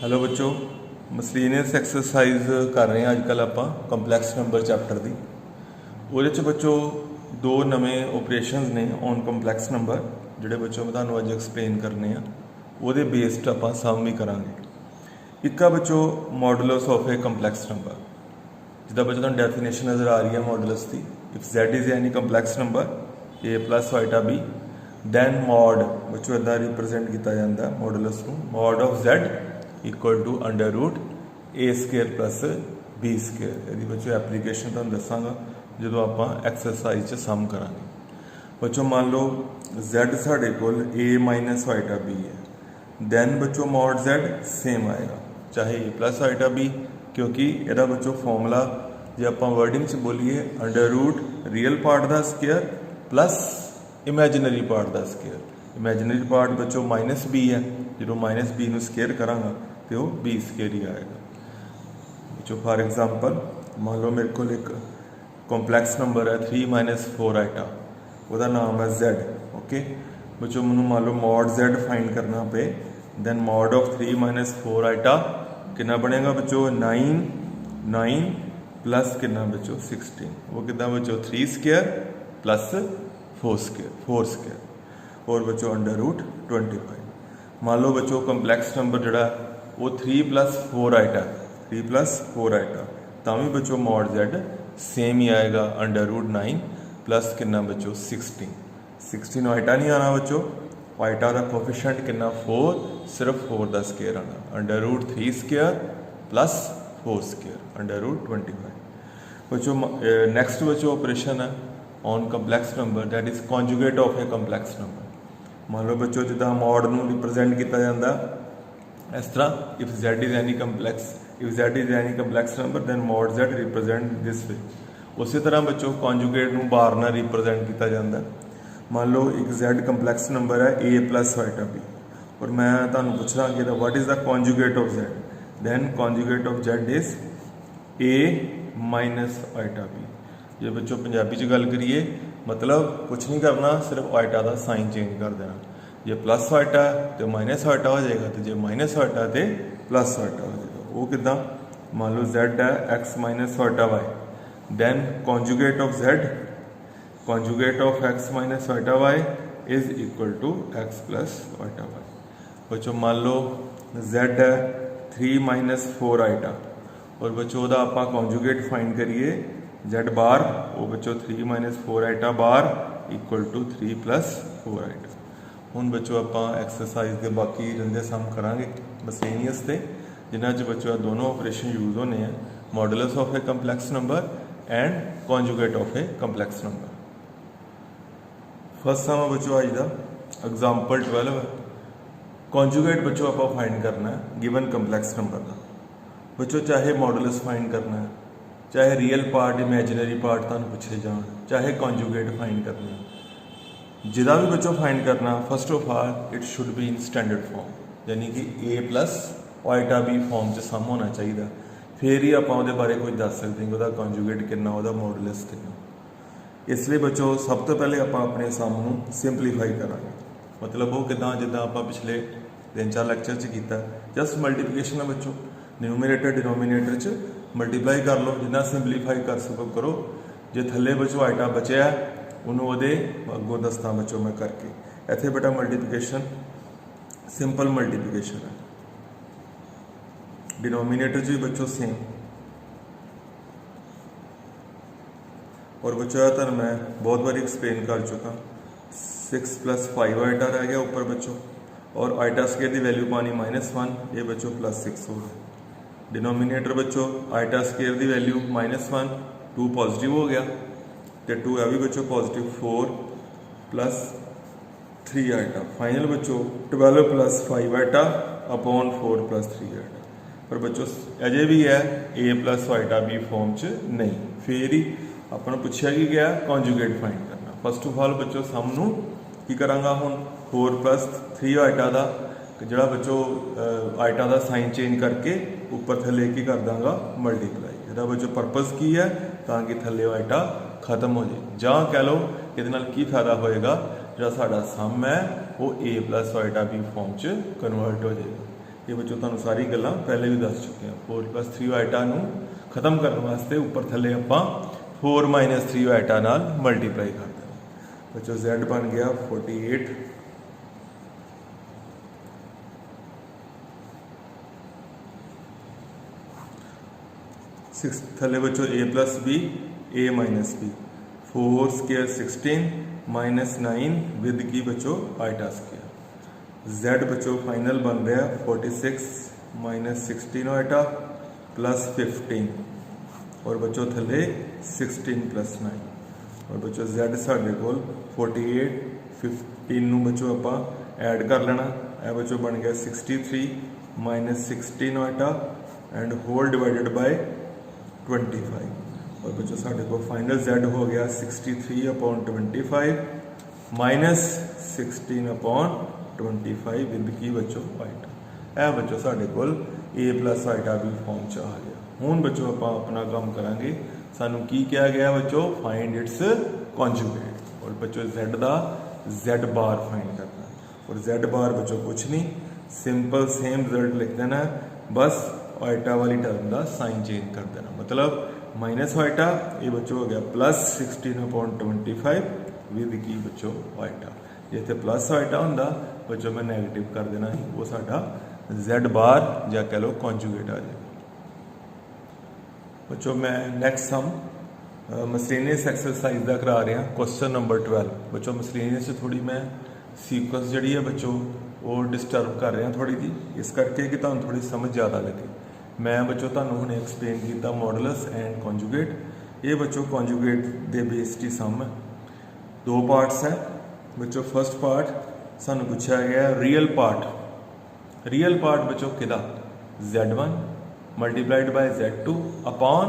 Hello बच्चों, मसलीनियस exercise कर रहे हैं अजकल आप कंपलैक्स नंबर चैप्टर की। वो बच्चों दो नवे ऑपरेशनस ने ऑन कंपलैक्स नंबर जोड़े बच्चों मैं तुम्हें अज एक्सप्लेन करने हैं। वो बेस्ड आप सम भी करा। एक बच्चों modulus of a complex number, जिदा बच्चों तुम डेफिनेशन नज़र आ रही है मॉडुलस की। If Z is any complex number A plus iota B then mod बच्चों इदा रिप्रजेंट किया जाता है मॉडुलस को, mod of Z equal to under root A square plus B square. यदि बच्चों एप्लीकेशन तुम दसागा जो आप एक्सरसाइज सम करा। बच्चों मान लो Z साढ़े को A माइनस वाइटा B है, दैन बच्चों मॉड Z सेम आएगा चाहे A प्लस वाइटा B, क्योंकि यदा बच्चों फॉर्मूला जो आप वर्डिंग च बोलीए अंडर रूट रियल पार्ट का स्केयर प्लस इमेजिनरी पार्ट का स्केयर। इमेजिनरी पार्ट बच्चों माइनस B है, जो माइनस B में स्केयर करांगा तो वह B स्केयर ही आएगा। बच्चों फॉर एग्जाम्पल मान लो मेरे को एक कॉम्पलैक्स नंबर है 3 माइनस 4 आइटा, वह नाम है Z। ओके बच्चों मैं मान लो मॉड Z फाइंड करना पे, then mod of 3 minus 4 iota कितना बनेगा बच्चों 9 प्लस कितना बच्चों 16। वो कितना बच्चों 3 स्केयर प्लस 4 स्केयर और बच्चों अंडर रूट 25। मान लो बच्चों कंपलैक्स नंबर जोड़ा वो 3 प्लस 4 आइटा तो भी बच्चों मॉड Z सेम ही आएगा अंडर रूट 9 प्लस कितना बच्चों 16 आइटा नहीं आना बच्चों, आइटा का कोफिशिएंट कितना 4, सिर्फ 4 का स्केयर आना under root 3 square plus 4 square under root 25। बच्चों नैक्सट बच्चों ऑपरेशन है on complex number that is conjugate of a complex number. मान लो बच्चों जिदा मॉड में रिप्रजेंट किया जाता इस तरह, if Z is any complex number then mod Z represent this way. उस तरह बच्चों कॉन्जुगेट में बार ना रिप्रजेंट किया जाता। मान लो एक Z कंपलैक्स नंबर है A प्लस वाइटा B और मैं तुम्हें पूछ रहा कि what is the conjugate of Z, then conjugate of Z is A minus iota B। जो बच्चों पंजाबी च गल करिए मतलब कुछ नहीं करना, सिर्फ वाइटा का साइन चेंज कर देना। जे प्लस वाइटा तो माइनस वाइटा हो जाएगा, तो जे माइनस वाइटा तो प्लस वाइटा हो जाएगा। वो कितना मान लो Z है x minus iota y, then conjugate of Z conjugate of x minus iota y is equal to x plus iota y। बच्चों मान लो Z है 3 माइनस 4 आइटा और बच्चों का आप कॉन्जुगेट फाइंड करिए Z बार, वो बच्चों 3 minus 4 iota bar equal to 3 plus 4 iota. हुण बच्चों आप एक्सरसाइज के बाकी रंदे सम करांगे मसलीनियस से, जिन्हां च बच्चों दोनों ऑपरेशन यूज होने हैं, modulus of a complex number and conjugate of a complex number. First sum बच्चों अज का एग्जाम्पल 12 है। कॉन्जुगेट बच्चों आप फाइंड करना है गिवन कंपलैक्स नंबर का। बच्चों चाहे मॉडुलस फाइंड करना है, चाहे रियल पार्ट इमेजिनरी पार्ट तुहानूं पूछे जान, चाहे कॉन्जुगेट फाइंड करना है, जिदा भी बच्चों फाइंड करना first of all it should be in standard form, यानी कि A plus iota B form च सम होना चाहिए, फिर ही आप बारे कुछ दस सकते हैं कि कॉन्जुगेट कितना, मॉडुलस कितना। इसलिए बच्चों सब तो पहले आप अपने सम को सिंपलीफाई करांगे, मतलब वो किदा जिदा आप पिछले 3-4 लैक्चर च किया, जस्ट मल्टीप्लीकेशन है बच्चों, न्यूमरेटर डिनोमीनेटर च मल्टीप्लाई कर लो, जिन्ना सिंपलीफाई कर सको करो। जो थले बच्चों आइटा बचया उन्होंने अगों दसदा बच्चों मैं करके। इत्थे बेटा मल्टीप्लीकेशन सिंपल मल्टीप्लीकेशन है, डिनोमीनेटर भी बच्चों सेम, और बच्चों तुम मैं बहुत बार एक्सप्लेन कर चुका 6 प्लस 5 आइटा रह गया ऊपर बच्चों, और आइटा स्केयर की वैल्यू पानी -1, ये बच्चों प्लस 6 होगा। डिनोमीनेटर बच्चों आइटा स्केयर की वैल्यू -1, 2 पॉजिटिव हो गया तो 2 है भी बच्चों पॉजिटिव, 4 प्लस 3 आइटा, फाइनल बच्चों 12 plus 5 iota upon 4 plus 3 iota. पर बच्चों अजे भी है A plus iota B form च नहीं, फिर ही अपन पूछा कि गया कॉन्जुगेट फाइंड करना। फस्ट ऑफ ऑल बच्चों सम नूं की करांगा हुण 4 प्लस 3 आइटा का जोड़ा बच्चों आइटा का साइन चेंज करके ऊपर थले की कर दाँगा मल्टीप्लाई। यदा बच्चों परपज़ की है ताकि थले आइटा खत्म हो जाए, जां कह लो ये की फायदा होएगा जो साडा सम है वो A plus iota B form च कन्वर्ट हो जाएगा। ये बच्चों तुहानूं सारी गल्लां पहले भी दस चुके हैं। 4+3 आइटा नूं खत्म करने वास्ते ऊपर थले आपां 4-3 आइटा नाल मल्टीप्लाई कर देना। बच्चों Z बन गया 48 थले बच्चों A+B A-B 4 स्केयर 16 -9 विद की बच्चों आइटा स्केयर। Z बच्चों फाइनल बन रहा 46 -16 आइटा प्लस 15 और बच्चों थले 16 + 9 और बच्चों Z साढ़े कोल 48 15 नूं बच्चों आपां ऐड कर लेना। यह बच्चों बन गया 63 -16 iota and whole divided by 25 और बच्चों साढ़े को फाइनल Z हो गया 63/25 -16/25 विद की बच्चों आइटा। यह बच्चों साढ़े को A+ आइटा भी फॉर्म च आ गया। हुण बच्चों आपां अपना काम करांगे। सानू की कहा गया बच्चों फाइंड इट्स कॉन्जुगेट और बच्चों Z दा Z बार फाइंड करना और Z बार बच्चों कुछ नहीं सिंपल सेम रिजल्ट लिख देना बस आइटा वाली टर्म का साइन चेंज कर देना मतलब माइनस आइटा ये बच्चों हो गया +16/25 विद की बच्चों आइटा। जिथे प्लस आइटा होंदा बच्चों मैं नैगेटिव कर देना ही वो साडा Z बार या कह लो कॉन्जुगेट आ जाए। बच्चों मैं नेक्स्ट सम मिसलेनियस एक्सरसाइज का करा रहा क्वेश्चन नंबर 12। बच्चों मिसलेनियस थोड़ी मैं सीक्वेंस जी है बच्चों वो डिस्टर्ब कर रहा थोड़ी जी इस करके कि तुहानूं थोड़ी समझ ज़्यादा लगे। मैं बच्चों तुहानूं हुणे एक्सप्लेन किया मॉडुलस एंड कॉन्जुगेट। ये बच्चों कॉन्जुगेट दे बेस्ड ही सम है। दो पार्ट्स है बच्चों। फर्स्ट पार्ट सानूं पूछा गया रियल पार्ट बच्चों किदा Z1 multiplied by Z2 upon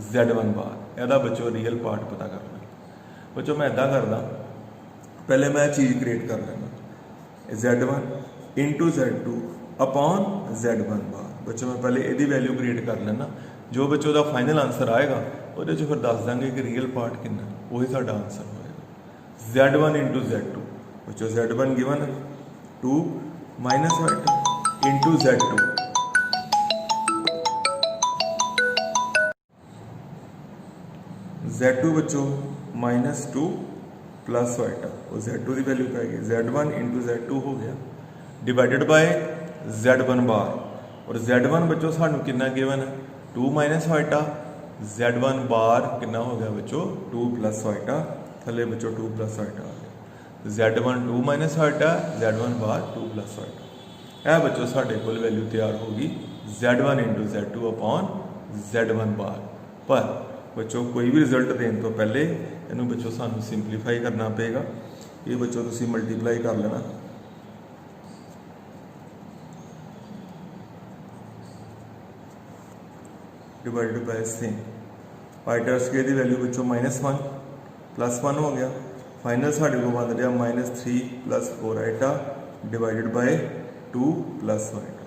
Z1 बार यदा बच्चों रियल पार्ट पता करना। बच्चों मैं इदा करदा पहले मैं चीज़ क्रिएट कर लेना Z1 × Z2 अपॉन Z1 बार। बच्चों मैं पहले यदी वैल्यू क्रिएट कर लेना जो बच्चों का फाइनल आंसर आएगा वो फिर दस देंगे कि रियल पार्ट कितना वही साडा आंसर होएगा। Z1 × Z2 बच्चों Z1 given 2 minus iota into Z2 Z2 बच्चों -2 प्लस आइटा और Z2 की वैल्यू क्या है Z1 × Z2 हो गया डिवाइडेड बाय Z1 बार और Z1 बच्चों सानू कितना गिवन है 2 माइनस आइटा Z1 बार कितना हो गया बच्चों 2 प्लस आइटा थले बच्चों 2 प्लस आइटा आ गया Z1 2 माइनस आइटा Z1 बार 2 प्लस आइटा। यह बच्चों साढ़े को वैल्यू तैयार होगी Z1 × Z2 अपॉन Z1 बार। पर बच्चों कोई भी रिजल्ट देने तो पहले इनू बच्चों सानू सिंपलीफाई करना पेगा। ये बच्चों तुसीं मल्टीप्लाई कर लेना divided by same iota square की वैल्यू बच्चों -1 +1 हो गया। फाइनल साढ़े को बन रहा -3 + 4 iota divided by 2 plus iota.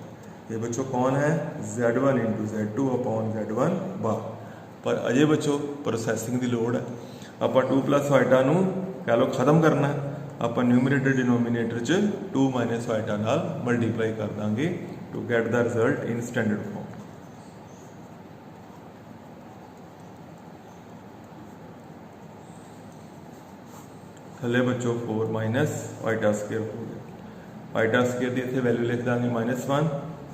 ये बच्चों कौन है Z1 × Z2 अपॉन Z1 बार। पर अजे बच्चों प्रोसैसिंग की लोड़ है। आप 2 प्लस आइटा नूं कह लो खत्म करना है आप न्यूमरेटर डिनोमीनेटर च 2 माइनस आइटा नाल मल्टीप्लाई कर देंगे to get the result in standard form. थले बच्चों 4 माइनस आइटा स्केयर हो गया। आइटा स्केयर की इतने वैल्यू लिख देंगे -1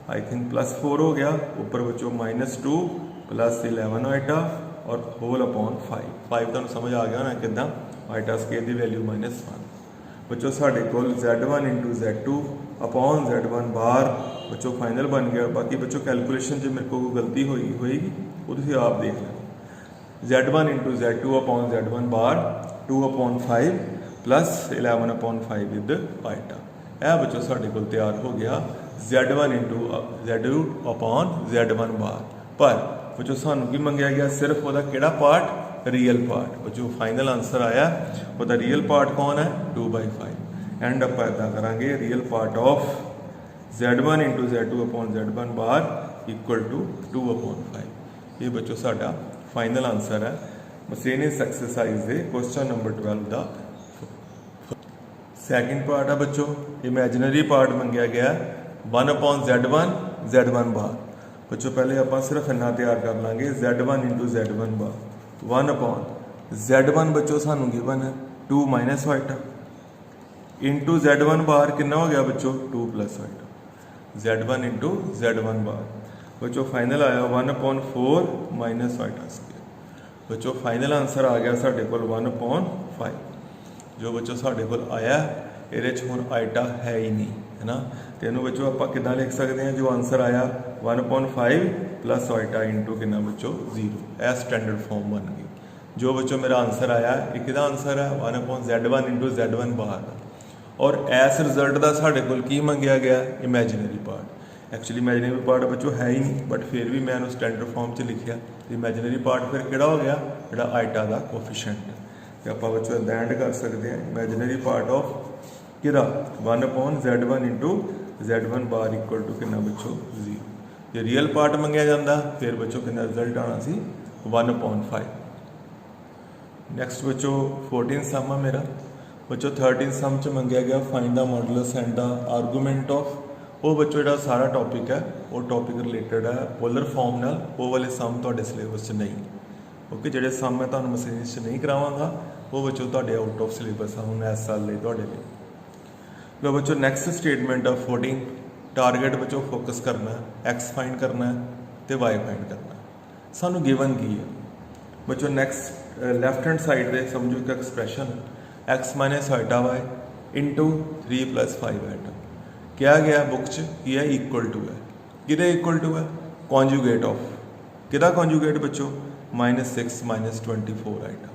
आई थिंक +4 हो गया ऊपर बच्चों -2 + 11 आइटा और होल अपॉन 5 तुहानूं समझ आ गया ना किदा आइटा स्केयर की वैल्यू -1 बच्चों साढ़े को Z1 × Z2 अपॉन Z1 बार बच्चों फाइनल बन गया। बाकी बच्चों कैलकुलेशन जो मेरे को कोई गलती होगी वो तुसीं आप देख लेना। Z1 × Z2 upon Z1 bar 2/5 + 11/5 with iota. यह बच्चों साढ़े को तैयार हो गया Z1 × Z2 अपॉन Z1 बार। पर बच्चों सानू की मंगया गया सिर्फ वह केड़ा पार्ट रियल पार्ट। बच्चों फाइनल आंसर आया वह रियल पार्ट कौन है 2/5 एंड आप इदा करा real part of Z1 × Z2 upon Z1 bar equal to 2/5। ये बच्चों साडा फाइनल आंसर है मिसलेनियस एक्सरसाइज के क्वेश्चन नंबर 12 का। सैकेंड पार्ट है बच्चों इमेजिनरी पार्ट मंगया गया 1/z1 z1 बार। बच्चों पहले आप सिर्फ इन्ना तैयार कर लाँगे z1 × z1 बार 1/z1 बच्चों सानू गिवन है 2 - वाइटा इंटू z1 बार कितना हो गया बच्चों 2 + वाइटा z1 × z1 बार बच्चों फाइनल आया 1/4 - वाइटा स्क्वायर। बच्चों फाइनल आंसर आ गया साढ़े को 1/5 जो बच्चों साढ़े को आया ये हुण आइटा है ही नहीं है ना। तो इनू बच्चों आप कितना लिख सकते हैं जो आंसर आया 1/5 + आइटा इंटू कितना बच्चों 0 यह स्टैंडर्ड फॉर्म बन गई। जो बच्चों मेरा आंसर आया ये किहदा आंसर है 1/z1 × z1 बार। और इस रिजल्ट का साढ़े को की मंगया गया imaginary part. Actually imaginary part बच्चों है ही नहीं बट फिर भी मैं स्टैंडर्ड फॉर्म च लिखिया। इमेजिनरी पार्ट फिर किहड़ा हो गया जिहड़ा आइटा का कोफिशिएंट तो आप बच्चों दैंड कर सकते हैं इमेजिनरी पार्ट ऑफ किहड़ा 1/z1 × z1 bar equal to कितना बच्चों 0। जो रियल पार्ट मंगया जाता फिर बच्चों कितना रिजल्ट आना सी 1/5। नैक्सट बच्चों 14 सम है मेरा बच्चों 13 सम च मंगया गया find the modulus and the argument of वो बच्चों जो सारा टॉपिक है वो टॉपिक रिलेटेड है पोलर फॉर्म नाल वो वाले सम तुहाडे सिलेबस च नहीं ओके जिहड़े सम मैं तुहानूं सिलेबस च नहीं करावांगा वो बच्चों तुहाडे आउट ऑफ सिलेबस हम इस साल लिए तुहाडे लिए। लो बच्चों नैक्सट स्टेटमेंट ऑफ 14 टारगेट बच्चों फोकस करना है एक्स फाइंड करना है तो वाई फाइंड करना है सानू गिवन की है बच्चों। नैक्सट लैफ्ट हैंड साइड से समझो एक expression x - iota Y into 3 + 5 iota क्या गया बुक च की है इक्वल टू है कि इक्वल टू है कॉन्जुगेट ऑफ कि कॉन्जुगेट बच्चों -6 - 24 आइटा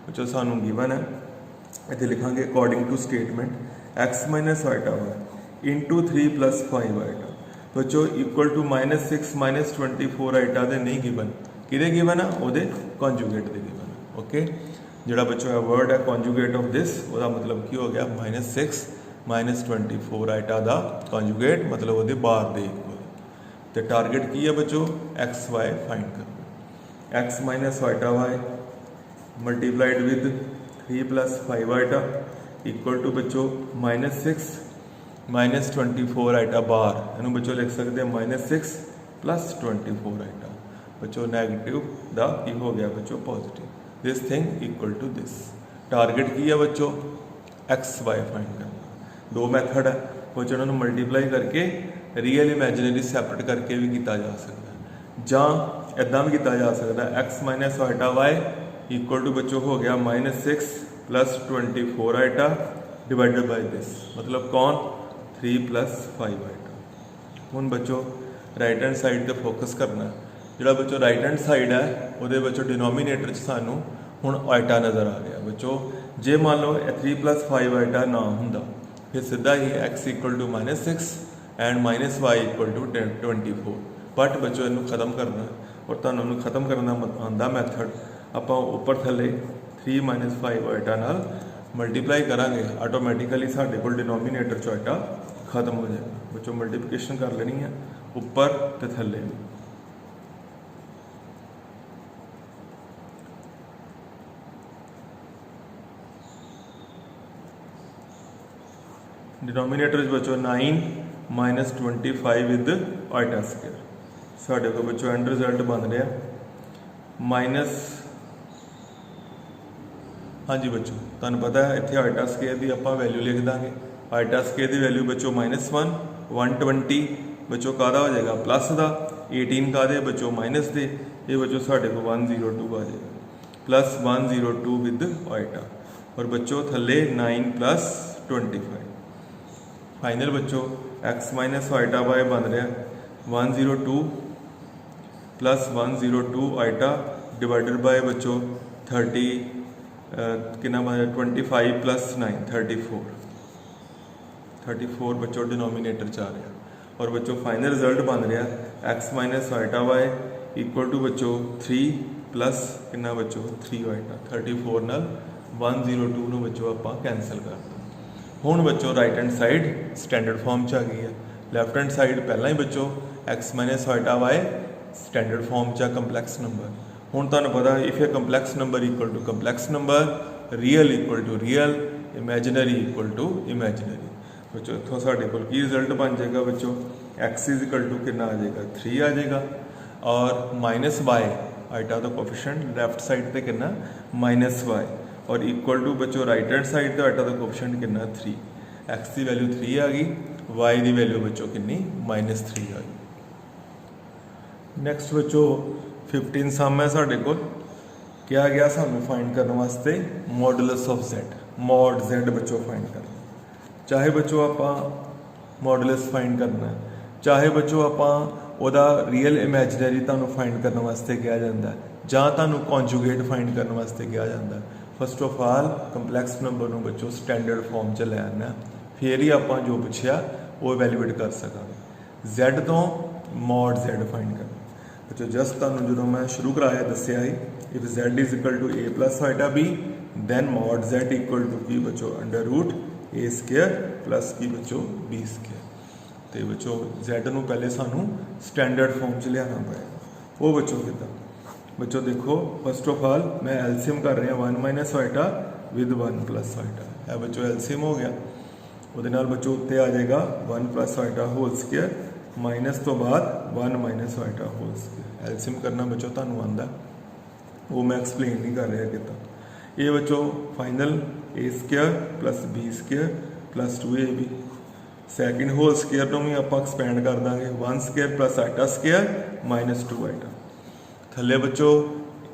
बच्चों सानू गिवन है इतने लिखांगे according to statement x - iota Y into 3 + 5 iota बच्चों इक्वल टू -6 - 24 आइटा दे नहीं गिवन कि गिवन है वो कॉन्जुगेट दे गिवन है ओके। जोड़ा बच्चों वर्ड है कॉन्जुगेट ऑफ दिस वह मतलब की हो गया -6 - 24 आइटा का कॉन्जुगेट मतलब वो बार दे इक्वल। तो टारगेट की है बच्चों एक्स वाई फाइंड करना x - iota y multiplied with 3 + 5 iota equal to बच्चों -6 - 24 आइटा बार इनू बच्चों लिख सकते हैं -6 + 24 आइटा बच्चों नैगेटिव दा की हो गया बच्चों positive this thing equal to this. Target की है बच्चों एक्स वाई फाइंड करना। दो मैथड है बच्चों उन्होंने मल्टीप्लाई करके रियल इमेजिनरी सैपरेट करके भी किया जा सकता है जां इदा भी किया जा सकता है x - iota y equal to बच्चों हो गया -6 + 24 आइटा डिवाइडेड बाय दिस मतलब कौन 3 + 5 आइटा। हुण बच्चों राइट हैंड साइड पर फोकस करना जोड़ा बच्चों राइट हैंड साइड है वो बच्चों डिनोमीनेटर सानू हुण आइटा नज़र आ गया बच्चों जे मान लो 3 + 5 आइटा ना हुंदा फिर सीधा ही x equal to -6 and -y equal to 24 but बच्चों इनू खत्म करना और तुहानू खत्म करना आंदा मैथड आप उपर थले 3 - 5 आइटा नाल मल्टीप्लाई करांगे आटोमैटिकली साढ़े को डिनोमीनेटर चो आइटा खत्म हो जाएगा बच्चों। मल्टीप्लिकेशन कर लेनी है उपर तो थले डिनोमीनेटर बच्चों 9 - 25 विद आइटा स्क्वायर साढ़े को बच्चों एंड रिजल्ट बन रहा माइनस हाँ जी बच्चों तुहानू पता है इतने आइटा स्क्वायर की आप वैल्यू लिख देंगे आइटा स्क्वायर की वैल्यू बच्चों -1 120 बच्चों का हो जाएगा प्लस का 18 का दे बच्चों माइनस दे ये बच्चों साढ़े को 102 आ जाएगा +102 विद आइटा और बच्चों थले 9 + 25 फाइनल बच्चों x - आइटा वाई बन रहा 102 + 102 आइटा डिवाइडेड बाय बच्चों 30 कितना 25 + 9 34 बच्चों डिनोमीनेटर च आ रहा और बच्चों फाइनल रिजल्ट बन रहा x - iota y equal to बच्चों 3 + कितना बच्चों 3 आइटा 34 नाल 102 नूं बच्चों आप कैंसल कर दो। हुण बच्चों right hand side standard form च आ गई है लैफ्ट हैंड साइड पहला ही बच्चों x - iota y standard form च कंपलैक्स नंबर। हुण तुहानूं पता if a complex number equal to complex number real equal to real imaginary equal to imaginary बच्चों इतों साढ़े को रिजल्ट बन जाएगा बच्चों एक्स इज इक्वल टू कितना आ जाएगा 3 आ जाएगा और माइनस वाई आइटा का कोफिशिएंट लेफ्ट साइड पे कितना माइनस वाई और इक्वल टू बच्चों राइट हैंड साइड तो आइटा का कोफिशिएंट कितना 3 एक्स की वैल्यू 3 आ गई वाई की वैल्यू बच्चों कितनी -3 आ गई। नैक्सट बच्चों 15 सम है साढ़े को क्या गया सानू फाइंड करने वास्ते modulus of Z mod Z बच्चों फाइंड करना चाहे बच्चों आप मॉडुलस फाइंड करना है चाहे बच्चों आप ਉਹਦਾ ਰੀਅਲ ਇਮੈਜਨਰੀ ਤੁਹਾਨੂੰ ਫਾਈਂਡ ਕਰਨ ਵਾਸਤੇ ਕਿਹਾ ਜਾਂਦਾ ਜਾਂ ਤੁਹਾਨੂੰ ਕੌਂਜੂਗੇਟ ਫਾਈਂਡ ਕਰਨ ਵਾਸਤੇ ਕਿਹਾ ਜਾਂਦਾ। First of all complex number ਨੂੰ ਬੱਚੋ ਸਟੈਂਡਰਡ ਫਾਰਮ 'ਚ ਲੈ ਆਉਣਾ ਫਿਰ ਹੀ ਆਪਾਂ ਜੋ ਪੁੱਛਿਆ ਉਹ ਇਵੈਲੂਏਟ ਕਰ ਸਕਾਂਗੇ। Z ਤੋਂ ਮੋਡ Z ਫਾਈਂਡ ਕਰਨਾ ਬੱਚੋ ਜਸਟ ਤੁਹਾਨੂੰ ਜਦੋਂ ਮੈਂ ਸ਼ੁਰੂ ਕਰਾਇਆ ਦੱਸਿਆ ਸੀ if Z is equal to A plus iota B then mod Z equal to ਕੀ ਬੱਚੋ under root A square plus ਕੀ ਬੱਚੋ B ਸਕੁਅਰ। तो बच्चों Z ਨੂੰ पहले सानू स्टैंडर्ड फॉर्म च लिया पड़ेगा वो बच्चों कितना बच्चों देखो फस्ट ऑफ ऑल मैं एलसीएम कर रहा 1 माइनस वाइटा विद 1 प्लस वाइटा है बच्चों एलसीएम हो गया वो बच्चों उत्ते आ जाएगा 1 प्लस वाइटा होल स्क्वायर माइनस तो बाद 1 माइनस वाइटा होल स्क्वायर एलसीएम करना बच्चों तुहानू आंदा वो मैं एक्सप्लेन नहीं कर रहा कितना ये बच्चों final A square plus B square plus 2AB second whole square तो भी आप एक्सपेंड कर देंगे 1 square plus iota square -2 iota थले बच्चों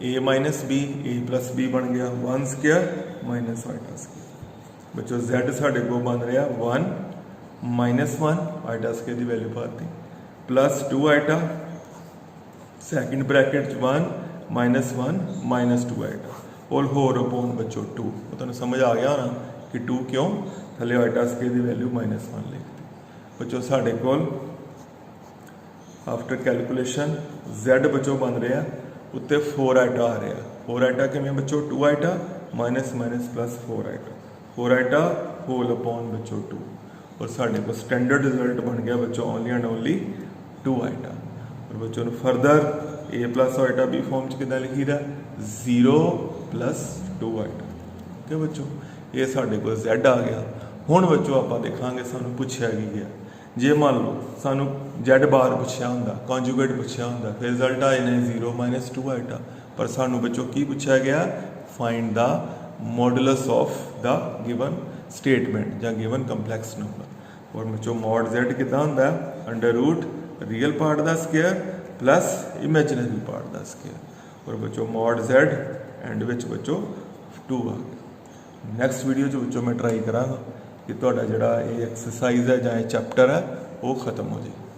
A minus B A plus B बन गया 1 स्केयर माइनस आइटा स्केयर बच्चों Z साढ़े को बन रहा 1 -1 आइटा स्केयर की वैल्यू पाती plus 2 iota second bracket 1 -1 -2 iota और होर अपॉन बच्चों 2 तो समझ आ गया ना कि 2 क्यों थले आइटा स्केयर की वैल्यू -1 लिखती बच्चों साढ़े को आफ्टर कैलकुलेशन Z बच्चों बन रहा उत्ते 4 आइटा आ रहा 4 आइटा किमें बच्चों 2 iota minus minus plus 4 iota 4 iota whole upon बच्चों 2 और साढ़े को स्टैंडर्ड रिजल्ट बन गया बच्चों ओनली एंड ओनली 2 आइटा और बच्चों further A plus iota B form च कितना लिखी दा 0 प्लस 2 आइटा ओके बच्चों ये साढ़े को Z आ गया हुण बच्चों आप देखांगे सानू पुछया की गया जे मान लो सानू Z बार पुछया हुंदा कॉन्जुगेट पुछया हुंदा फिर रिजल्ट आए ने 0 -2 आइटा पर सानू बच्चों की पूछा गया find the modulus of the given statement या गिवन कंपलैक्स नंबर और बच्चों मॉड Z कितना हुंदा अंडर रूट रियल पार्ट दा स्क्वायर प्लस इमेजिनरी पार्ट दा स्क्वायर और बच्चों मॉड Z एंड विच बच्चों 2 आ गया। नैक्सट वीडियो बच्चों मैं ट्राई करांगा कि तुहाडा जिहड़ा ये एक्सरसाइज है जां चैप्टर है वो खत्म हो जाए।